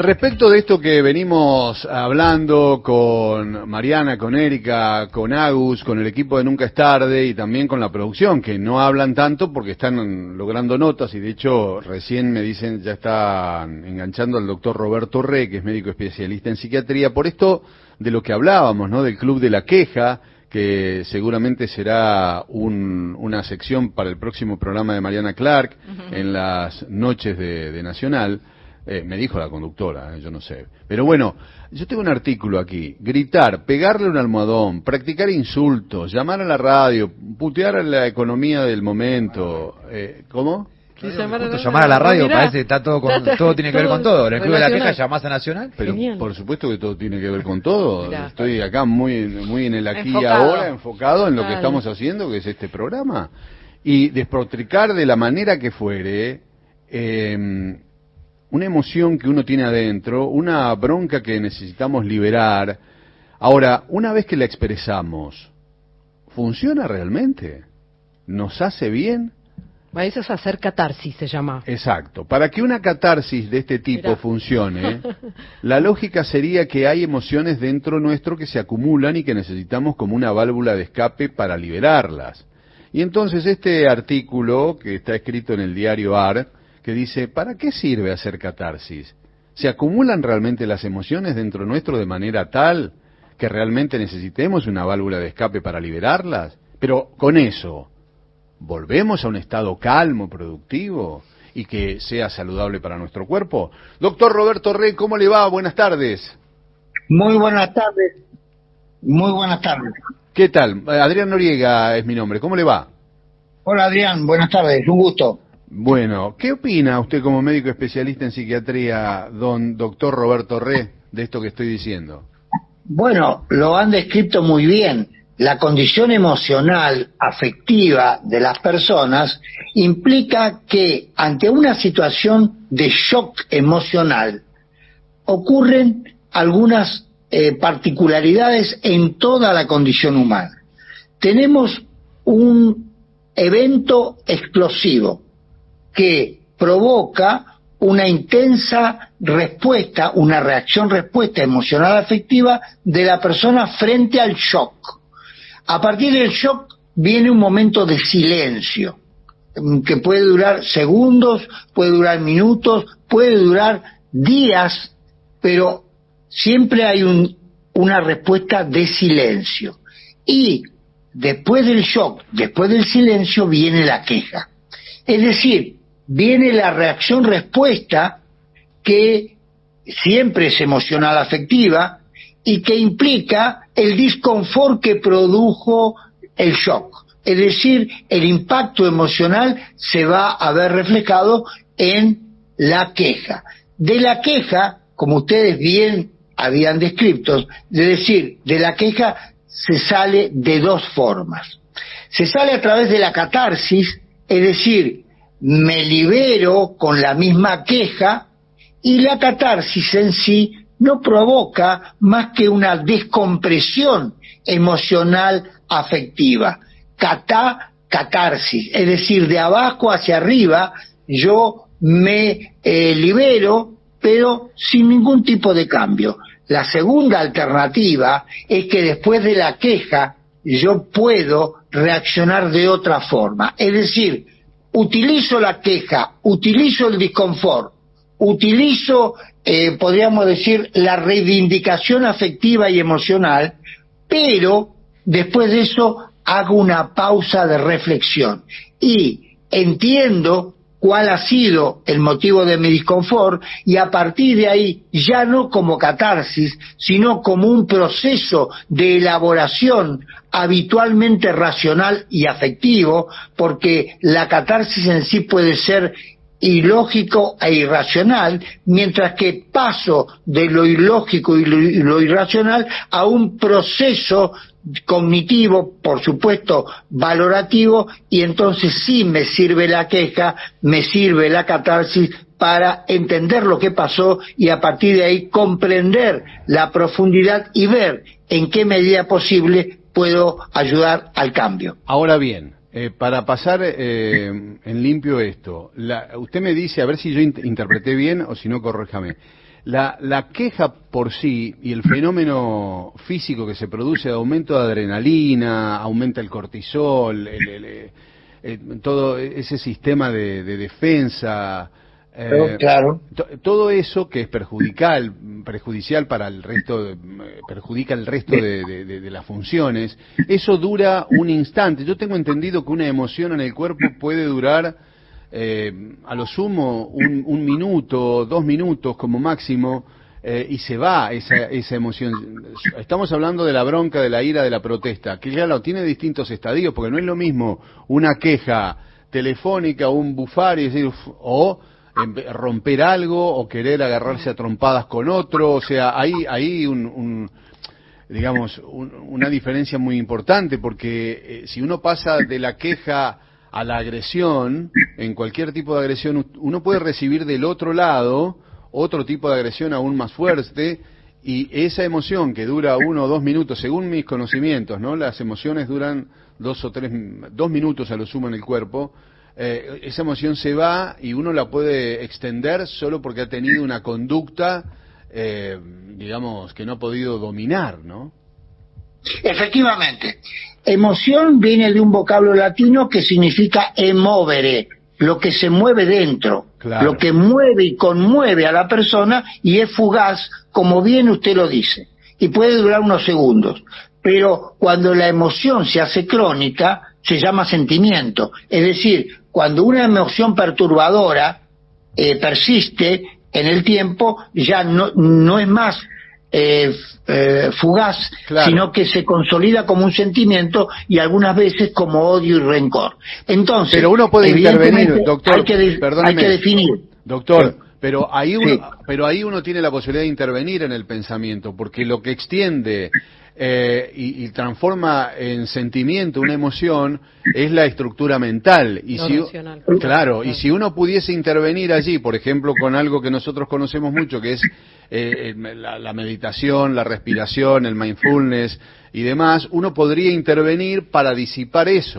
Respecto de esto que venimos hablando con Mariana, con Erika, con Agus, con el equipo de Nunca es Tarde y también con la producción, que no hablan tanto porque están logrando notas y de hecho recién me dicen ya están enganchando al doctor Roberto Re, que es médico especialista en psiquiatría, por esto de lo que hablábamos, ¿no? Del Club de la Queja, que seguramente será una sección para el próximo programa de Mariana Clark en las noches de Nacional. Me dijo la conductora, yo no sé. Pero bueno, yo tengo un artículo aquí. Gritar, pegarle un almohadón, practicar insultos, llamar a la radio, putear a la economía del momento. ¿Cómo? Llamar a la radio, parece que está todo tiene que ver con todo. En el Club de la Queja llamás a Nacional. Pero por supuesto que todo tiene que ver con todo. Estoy acá muy en el aquí y ahora, enfocado en lo que estamos haciendo, que es este programa. Y despotricar de la manera que fuere, una emoción que uno tiene adentro, una bronca que necesitamos liberar. Ahora, una vez que la expresamos, ¿funciona realmente? ¿Nos hace bien? Eso es hacer catarsis, se llama. Exacto. Para que una catarsis de este tipo funcione, la lógica sería que hay emociones dentro nuestro que se acumulan y que necesitamos como una válvula de escape para liberarlas. Y entonces este artículo, que está escrito en el diario AR, que dice, ¿para qué sirve hacer catarsis? ¿Se acumulan realmente las emociones dentro nuestro de manera tal que realmente necesitemos una válvula de escape para liberarlas? Pero con eso, ¿volvemos a un estado calmo, productivo y que sea saludable para nuestro cuerpo? Doctor Roberto Rey, ¿cómo le va? Buenas tardes. Muy buenas tardes. Muy buenas tardes. ¿Qué tal? Adrián Noriega es mi nombre. ¿Cómo le va? Hola Adrián, buenas tardes, un gusto. Bueno, ¿qué opina usted como médico especialista en psiquiatría, doctor Roberto Re, de esto que estoy diciendo? Bueno, lo han descrito muy bien. La condición emocional, afectiva de las personas implica que ante una situación de shock emocional ocurren algunas particularidades en toda la condición humana. Tenemos un evento explosivo que provoca una intensa respuesta, una reacción-respuesta emocional afectiva de la persona frente al shock. A partir del shock viene un momento de silencio, que puede durar segundos, puede durar minutos, puede durar días, pero siempre hay una respuesta de silencio. Y después del shock, después del silencio, viene la queja. Es decir, viene la reacción-respuesta que siempre es emocional afectiva y que implica el disconfort que produjo el shock. Es decir, el impacto emocional se va a ver reflejado en la queja. De la queja, como ustedes bien habían descrito, es decir, de la queja se sale de dos formas. Se sale a través de la catarsis, es decir, me libero con la misma queja, y la catarsis en sí no provoca más que una descompresión emocional afectiva. Catarsis, es decir, de abajo hacia arriba, yo me libero, pero sin ningún tipo de cambio. La segunda alternativa es que después de la queja yo puedo reaccionar de otra forma, es decir, utilizo la queja, utilizo el disconfort, utilizo, podríamos decir, la reivindicación afectiva y emocional, pero después de eso hago una pausa de reflexión y entiendo cuál ha sido el motivo de mi disconfort y a partir de ahí, ya no como catarsis, sino como un proceso de elaboración habitualmente racional y afectivo, porque la catarsis en sí puede ser ilógico e irracional, mientras que paso de lo ilógico y lo irracional a un proceso cognitivo, por supuesto valorativo, y entonces sí me sirve la queja, me sirve la catarsis para entender lo que pasó y a partir de ahí comprender la profundidad y ver en qué medida posible puedo ayudar al cambio. Ahora bien, para pasar en limpio esto, usted me dice, a ver si yo interpreté bien o si no, corréjame. La queja por sí y el fenómeno físico que se produce de aumento de adrenalina, aumenta el cortisol, todo ese sistema de defensa, claro. todo eso que es perjudicial para el resto, perjudica el resto de las funciones, eso dura un instante. Yo tengo entendido que una emoción en el cuerpo puede durar a lo sumo un minuto, 2 minutos como máximo, y se va esa emoción. Estamos hablando de la bronca, de la ira, de la protesta, que claro, tiene distintos estadios, porque no es lo mismo una queja telefónica o un bufar y decir, o romper algo, o querer agarrarse a trompadas con otro. O sea, hay digamos, una diferencia muy importante, porque si uno pasa de la queja a la agresión, en cualquier tipo de agresión, uno puede recibir del otro lado otro tipo de agresión aún más fuerte, y esa emoción que dura 1 o 2 minutos, según mis conocimientos, ¿no? Las emociones duran 2 minutos a lo sumo en el cuerpo, esa emoción se va y uno la puede extender solo porque ha tenido una conducta, digamos, que no ha podido dominar, ¿no? Efectivamente. Emoción viene de un vocablo latino que significa emovere, lo que se mueve dentro, claro, lo que mueve y conmueve a la persona, y es fugaz, como bien usted lo dice, y puede durar unos segundos. Pero cuando la emoción se hace crónica, se llama sentimiento. Es decir, cuando una emoción perturbadora persiste en el tiempo, ya no es más fugaz, claro, sino que se consolida como un sentimiento, y algunas veces como odio y rencor. Entonces, pero uno puede intervenir, doctor, hay que definir. Doctor, pero ahí uno tiene la posibilidad de intervenir en el pensamiento, porque lo que extiende y transforma en sentimiento una emoción es la estructura mental, y claro, y si uno pudiese intervenir allí, por ejemplo, con algo que nosotros conocemos mucho, que es la meditación, la respiración, el mindfulness y demás, uno podría intervenir para disipar eso.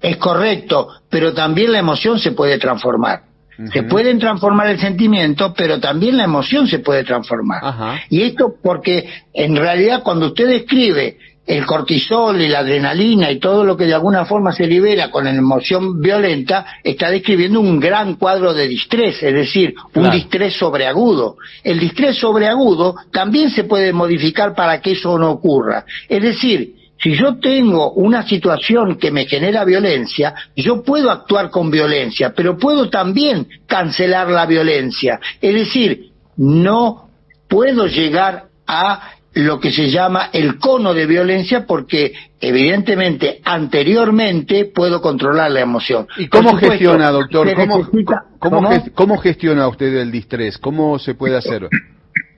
Es correcto, pero también la emoción se puede transformar. Se pueden transformar el sentimiento, pero también la emoción se puede transformar. Ajá. Y esto porque en realidad cuando usted describe el cortisol y la adrenalina y todo lo que de alguna forma se libera con la emoción violenta, está describiendo un gran cuadro de distrés, es decir, claro, un distrés sobreagudo. El distrés sobreagudo también se puede modificar para que eso no ocurra. Es decir, si yo tengo una situación que me genera violencia, yo puedo actuar con violencia, pero puedo también cancelar la violencia. Es decir, no puedo llegar a lo que se llama el cono de violencia, porque evidentemente anteriormente puedo controlar la emoción. ¿Y cómo gestiona, doctor? ¿Cómo gestiona usted el distrés? ¿Cómo se puede hacer?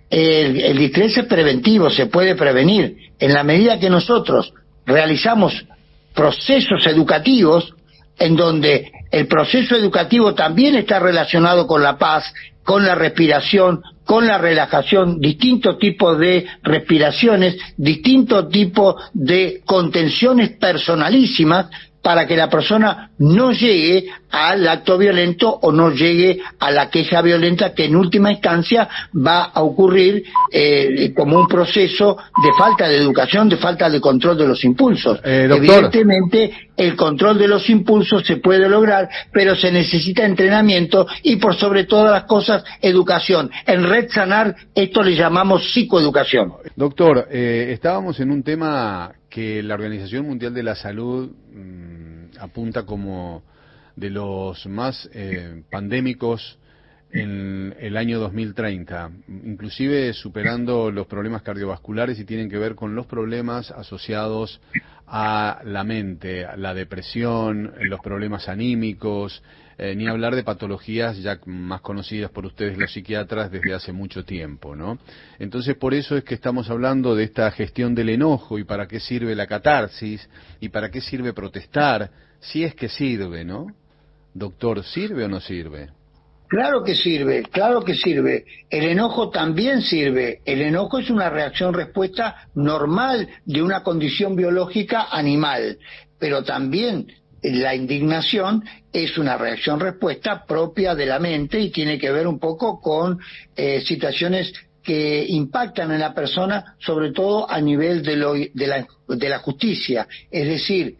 El distrés es preventivo, se puede prevenir. En la medida que nosotros realizamos procesos educativos, en donde el proceso educativo también está relacionado con la paz, con la respiración, con la relajación, distintos tipos de respiraciones, distintos tipos de contenciones personalísimas, para que la persona no llegue al acto violento o no llegue a la queja violenta, que en última instancia va a ocurrir como un proceso de falta de educación, de falta de control de los impulsos. Evidentemente, el control de los impulsos se puede lograr, pero se necesita entrenamiento y, por sobre todas las cosas, educación. En Red Sanar esto le llamamos psicoeducación. Doctor, estábamos en un tema que la Organización Mundial de la Salud apunta como de los más pandémicos en el año 2030, inclusive superando los problemas cardiovasculares, y tienen que ver con los problemas asociados a la mente, la depresión, los problemas anímicos, ni hablar de patologías ya más conocidas por ustedes los psiquiatras desde hace mucho tiempo, ¿no? Entonces, por eso es que estamos hablando de esta gestión del enojo, y para qué sirve la catarsis, y para qué sirve protestar, si es que sirve, ¿no? Doctor, ¿sirve o no sirve? Claro que sirve, claro que sirve. El enojo también sirve. El enojo es una reacción-respuesta normal de una condición biológica animal, pero también la indignación es una reacción-respuesta propia de la mente y tiene que ver un poco con situaciones que impactan en la persona, sobre todo a nivel de la justicia. Es decir,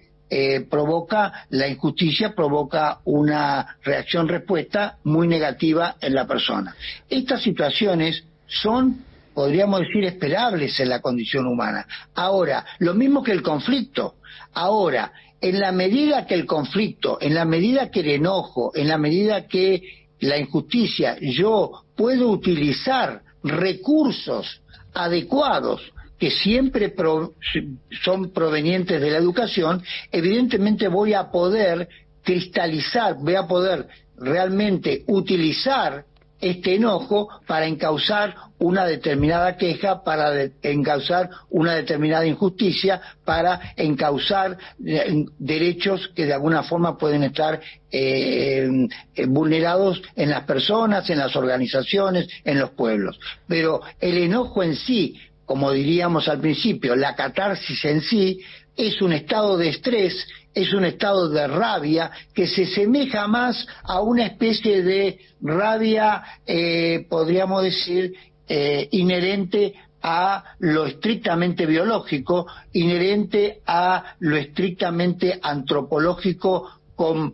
provoca la injusticia, provoca una reacción-respuesta muy negativa en la persona. Estas situaciones son, podríamos decir, esperables en la condición humana. Ahora, lo mismo que el conflicto. Ahora, en la medida que el conflicto, en la medida que el enojo, en la medida que la injusticia, yo puedo utilizar recursos adecuados que siempre son provenientes de la educación, evidentemente voy a poder cristalizar, voy a poder realmente utilizar este enojo para encauzar una determinada queja, para encauzar una determinada injusticia, para encauzar derechos que de alguna forma pueden estar vulnerados en las personas, en las organizaciones, en los pueblos. Pero el enojo en sí, como diríamos al principio, la catarsis en sí, es un estado de estrés, es un estado de rabia que se semeja más a una especie de rabia, podríamos decir, inherente a lo estrictamente biológico, inherente a lo estrictamente antropológico, con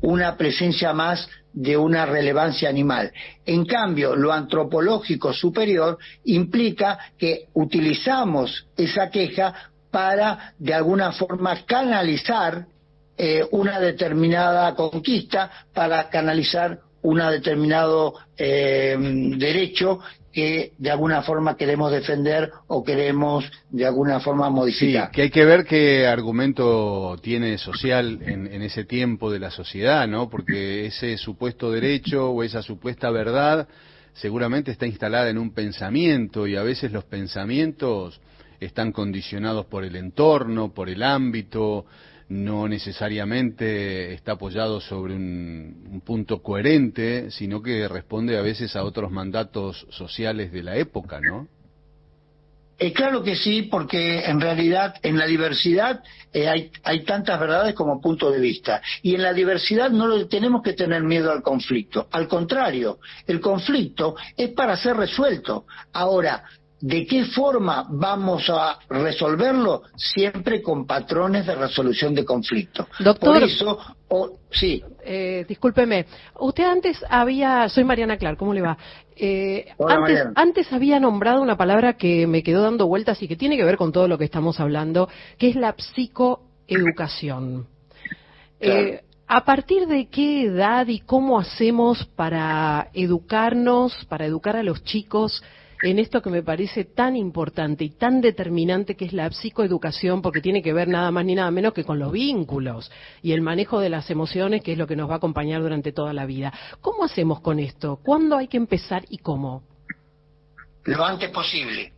una presencia más de una relevancia animal. En cambio, lo antropológico superior implica que utilizamos esa queja para, de alguna forma, canalizar una determinada conquista, para canalizar un determinado derecho que de alguna forma queremos defender o queremos de alguna forma modificar. Sí, que hay que ver qué argumento tiene social en ese tiempo de la sociedad, ¿no? Porque ese supuesto derecho o esa supuesta verdad seguramente está instalada en un pensamiento, y a veces los pensamientos están condicionados por el entorno, por el ámbito, no necesariamente está apoyado sobre un punto coherente, sino que responde a veces a otros mandatos sociales de la época, ¿no? Claro que sí, porque en realidad en la diversidad hay tantas verdades como puntos de vista, y en la diversidad no tenemos que tener miedo al conflicto. Al contrario, el conflicto es para ser resuelto. Ahora, ¿de qué forma vamos a resolverlo? Siempre con patrones de resolución de conflicto. Doctor, por eso, sí. Discúlpeme, usted antes soy Mariana Clark, ¿cómo le va? Hola, antes había nombrado una palabra que me quedó dando vueltas y que tiene que ver con todo lo que estamos hablando, que es la psicoeducación. Claro. ¿A partir de qué edad y cómo hacemos para educarnos, para educar a los chicos en esto que me parece tan importante y tan determinante, que es la psicoeducación, porque tiene que ver nada más ni nada menos que con los vínculos y el manejo de las emociones, que es lo que nos va a acompañar durante toda la vida? ¿Cómo hacemos con esto? ¿Cuándo hay que empezar y cómo? Lo antes posible,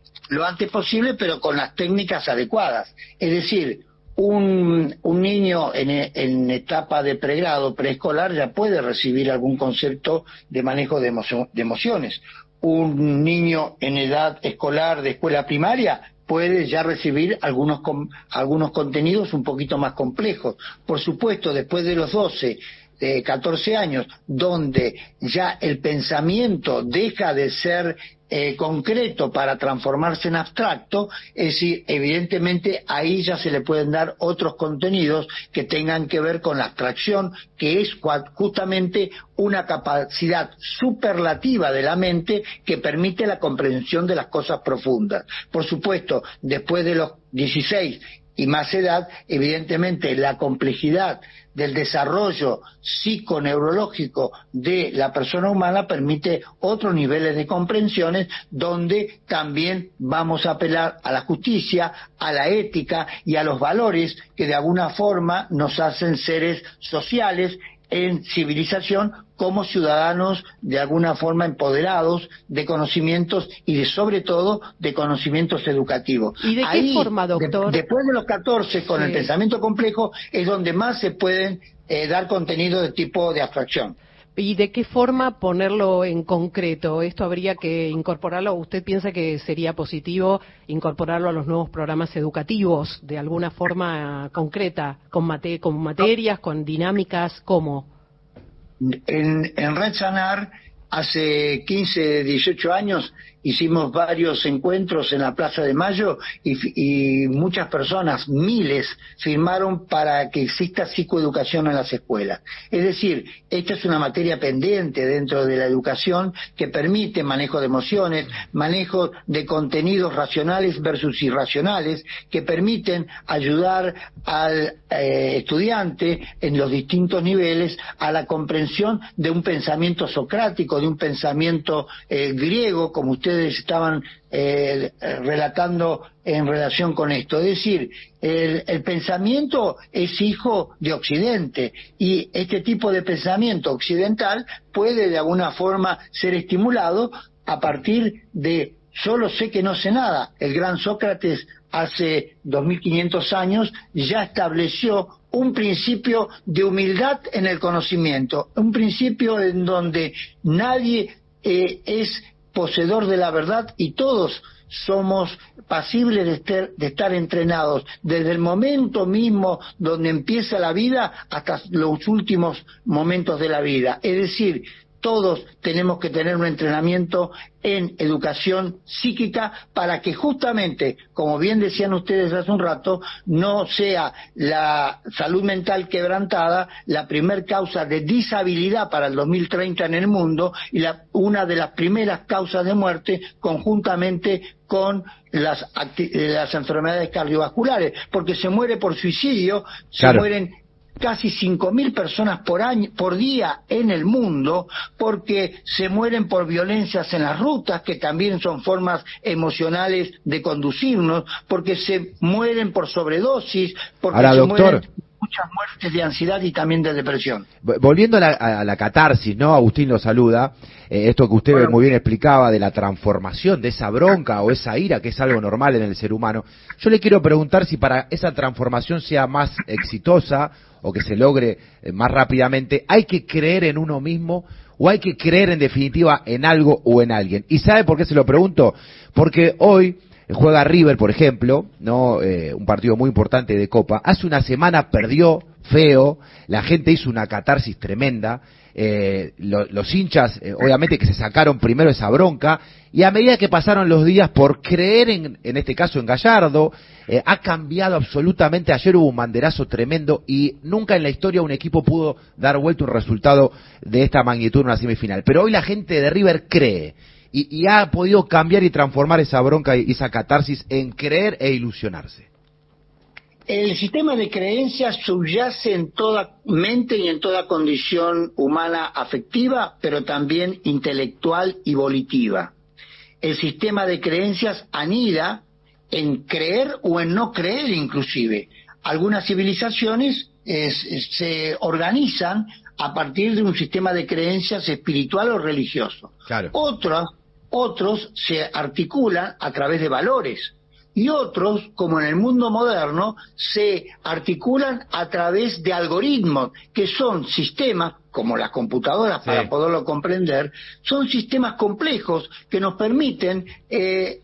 pero con las técnicas adecuadas. Es decir, un niño en etapa de pregrado, preescolar, ya puede recibir algún concepto de manejo de emociones. Un niño en edad escolar de escuela primaria puede ya recibir algunos contenidos un poquito más complejos. Por supuesto, después de los 12, 14 años, donde ya el pensamiento deja de ser concreto para transformarse en abstracto, es decir, evidentemente ahí ya se le pueden dar otros contenidos que tengan que ver con la abstracción, que es justamente una capacidad superlativa de la mente que permite la comprensión de las cosas profundas. Por supuesto, después de los 16 y más edad, evidentemente la complejidad del desarrollo psiconeurológico de la persona humana permite otros niveles de comprensiones, donde también vamos a apelar a la justicia, a la ética y a los valores que de alguna forma nos hacen seres sociales en civilización, como ciudadanos de alguna forma empoderados de conocimientos y sobre todo de conocimientos educativos. ¿Y de qué forma, doctor? Después de los 14, con el pensamiento complejo, es donde más se pueden dar contenido de tipo de abstracción. ¿Y de qué forma ponerlo en concreto? ¿Esto habría que incorporarlo? ¿Usted piensa que sería positivo incorporarlo a los nuevos programas educativos de alguna forma concreta, con materias, con dinámicas? ¿Cómo? En Red Sanar, hace 15, 18 años, hicimos varios encuentros en la Plaza de Mayo y muchas personas, miles, firmaron para que exista psicoeducación en las escuelas. Es decir, esta es una materia pendiente dentro de la educación que permite manejo de emociones, manejo de contenidos racionales versus irracionales, que permiten ayudar al estudiante en los distintos niveles a la comprensión de un pensamiento socrático, de un pensamiento griego, como ustedes estaban relatando en relación con esto. Es decir, el pensamiento es hijo de Occidente y este tipo de pensamiento occidental puede de alguna forma ser estimulado a partir de solo sé que no sé nada. El gran Sócrates hace 2500 años ya estableció un principio de humildad en el conocimiento, un principio en donde nadie es poseedor de la verdad y todos somos pasibles de estar entrenados desde el momento mismo donde empieza la vida hasta los últimos momentos de la vida. Es decir, todos tenemos que tener un entrenamiento en educación psíquica para que justamente, como bien decían ustedes hace un rato, no sea la salud mental quebrantada la primer causa de disabilidad para el 2030 en el mundo y una de las primeras causas de muerte conjuntamente con las enfermedades cardiovasculares, porque se muere por suicidio, se mueren casi 5.000 personas por día en el mundo, porque se mueren por violencias en las rutas, que también son formas emocionales de conducirnos, porque se mueren por sobredosis, porque Ahora, se doctor, mueren muchas muertes de ansiedad y también de depresión. Volviendo a la catarsis, ¿no? Agustín lo saluda, esto que usted muy bien explicaba de la transformación de esa bronca o esa ira, que es algo normal en el ser humano. Yo le quiero preguntar si para esa transformación sea más exitosa o que se logre más rápidamente, ¿hay que creer en uno mismo o hay que creer en definitiva en algo o en alguien? ¿Y sabe por qué se lo pregunto? Porque hoy juega River, por ejemplo, no un partido muy importante de Copa. Hace una semana perdió feo, la gente hizo una catarsis tremenda, los hinchas obviamente que se sacaron primero esa bronca, y a medida que pasaron los días por creer en este caso en Gallardo, ha cambiado absolutamente. Ayer hubo un banderazo tremendo y nunca en la historia un equipo pudo dar vuelta un resultado de esta magnitud en una semifinal, pero hoy la gente de River cree. Y ha podido cambiar y transformar esa bronca y esa catarsis en creer e ilusionarse. El sistema de creencias subyace en toda mente y en toda condición humana afectiva, pero también intelectual y volitiva. El sistema de creencias anida en creer o en no creer inclusive. Algunas civilizaciones se organizan a partir de un sistema de creencias espiritual o religioso. Claro. Otros se articulan a través de valores y otros, como en el mundo moderno, se articulan a través de algoritmos, que son sistemas, como las computadoras para poderlo comprender, son sistemas complejos que nos permiten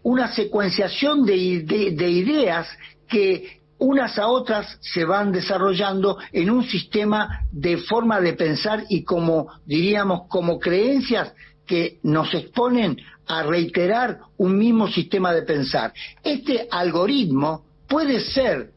una secuenciación de ideas que unas a otras se van desarrollando en un sistema de forma de pensar y como diríamos, como creencias que nos exponen a reiterar un mismo sistema de pensar. Este algoritmo puede ser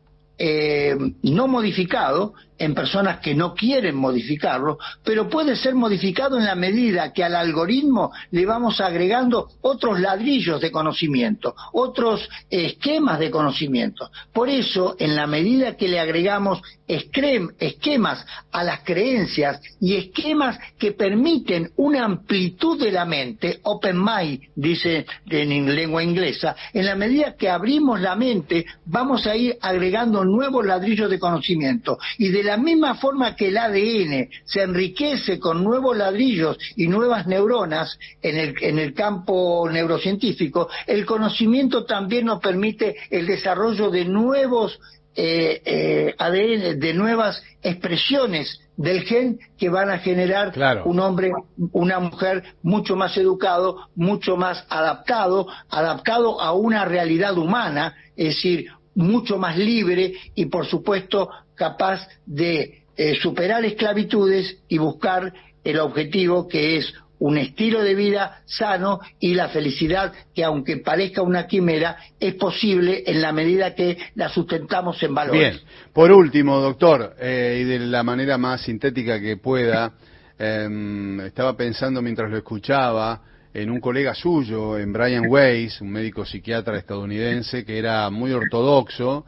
no modificado en personas que no quieren modificarlo, pero puede ser modificado en la medida que al algoritmo le vamos agregando otros ladrillos de conocimiento, otros esquemas de conocimiento. Por eso, en la medida que le agregamos esquemas a las creencias y esquemas que permiten una amplitud de la mente, open mind, dice en lengua inglesa, en la medida que abrimos la mente, vamos a ir agregando nuevos ladrillos de conocimiento. Y de la misma forma que el ADN se enriquece con nuevos ladrillos y nuevas neuronas en el campo neurocientífico, el conocimiento también nos permite el desarrollo de nuevos ADN, de nuevas expresiones del gen que van a generar un hombre, una mujer mucho más educado, mucho más adaptado a una realidad humana, es decir, mucho más libre y por supuesto capaz de superar esclavitudes y buscar el objetivo que es un estilo de vida sano y la felicidad que, aunque parezca una quimera, es posible en la medida que la sustentamos en valores. Bien, por último, doctor, y de la manera más sintética que pueda, estaba pensando mientras lo escuchaba en un colega suyo, en Brian Weiss, un médico psiquiatra estadounidense que era muy ortodoxo,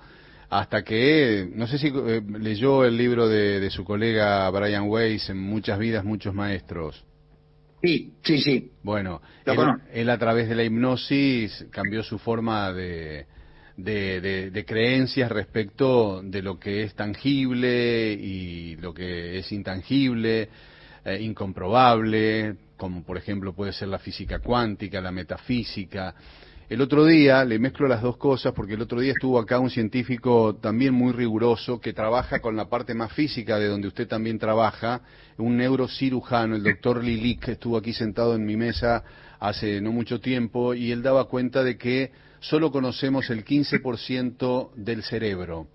hasta que, no sé si leyó el libro de su colega Brian Weiss, En muchas vidas, muchos maestros. Sí. Bueno, él a través de la hipnosis cambió su forma de creencias respecto de lo que es tangible y lo que es intangible, incomprobable, como por ejemplo puede ser la física cuántica, la metafísica. El otro día, le mezclo las dos cosas, porque el otro día estuvo acá un científico también muy riguroso que trabaja con la parte más física de donde usted también trabaja, un neurocirujano, el doctor Lilik, que estuvo aquí sentado en mi mesa hace no mucho tiempo, y él daba cuenta de que solo conocemos el 15% del cerebro,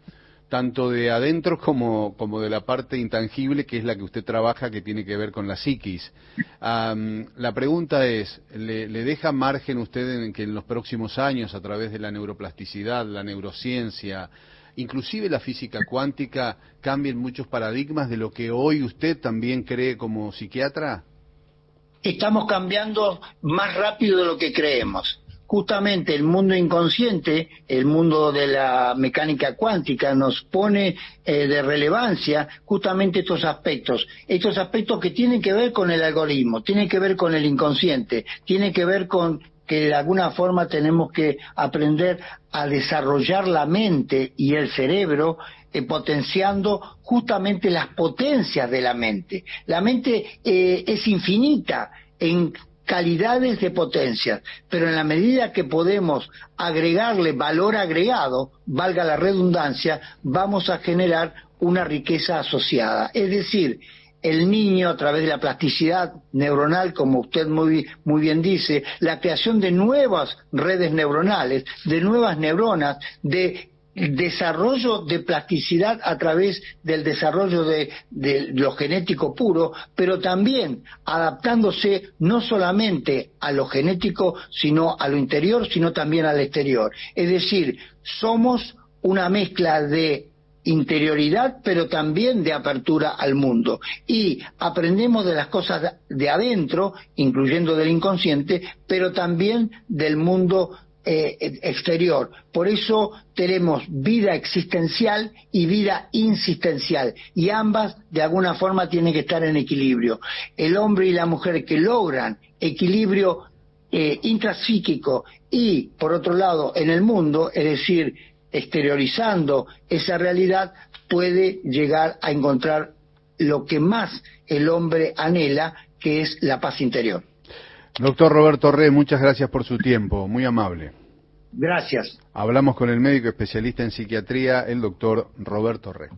tanto de adentro como de la parte intangible, que es la que usted trabaja, que tiene que ver con la psiquis. La pregunta es, ¿le deja margen usted en que en los próximos años, a través de la neuroplasticidad, la neurociencia, inclusive la física cuántica, cambien muchos paradigmas de lo que hoy usted también cree como psiquiatra? Estamos cambiando más rápido de lo que creemos. Justamente el mundo inconsciente, el mundo de la mecánica cuántica, nos pone de relevancia justamente estos aspectos que tienen que ver con el algoritmo, tienen que ver con el inconsciente, tienen que ver con que de alguna forma tenemos que aprender a desarrollar la mente y el cerebro, potenciando justamente las potencias de la mente. La mente es infinita en calidades de potencias, pero en la medida que podemos agregarle valor agregado, valga la redundancia, vamos a generar una riqueza asociada. Es decir, el niño, a través de la plasticidad neuronal, como usted muy bien dice, la creación de nuevas redes neuronales, de nuevas neuronas, de desarrollo de plasticidad a través del desarrollo de lo genético puro, pero también adaptándose no solamente a lo genético, sino a lo interior, sino también al exterior. Es decir, somos una mezcla de interioridad, pero también de apertura al mundo. Y aprendemos de las cosas de adentro, incluyendo del inconsciente, pero también del mundo exterior. Por eso tenemos vida existencial y vida insistencial, y ambas de alguna forma tienen que estar en equilibrio. El hombre y la mujer que logran equilibrio intrapsíquico y, por otro lado, en el mundo, es decir, exteriorizando esa realidad, puede llegar a encontrar lo que más el hombre anhela, que es la paz interior. Doctor Roberto Re, muchas gracias por su tiempo, muy amable. Gracias. Hablamos con el médico especialista en psiquiatría, el doctor Roberto Re.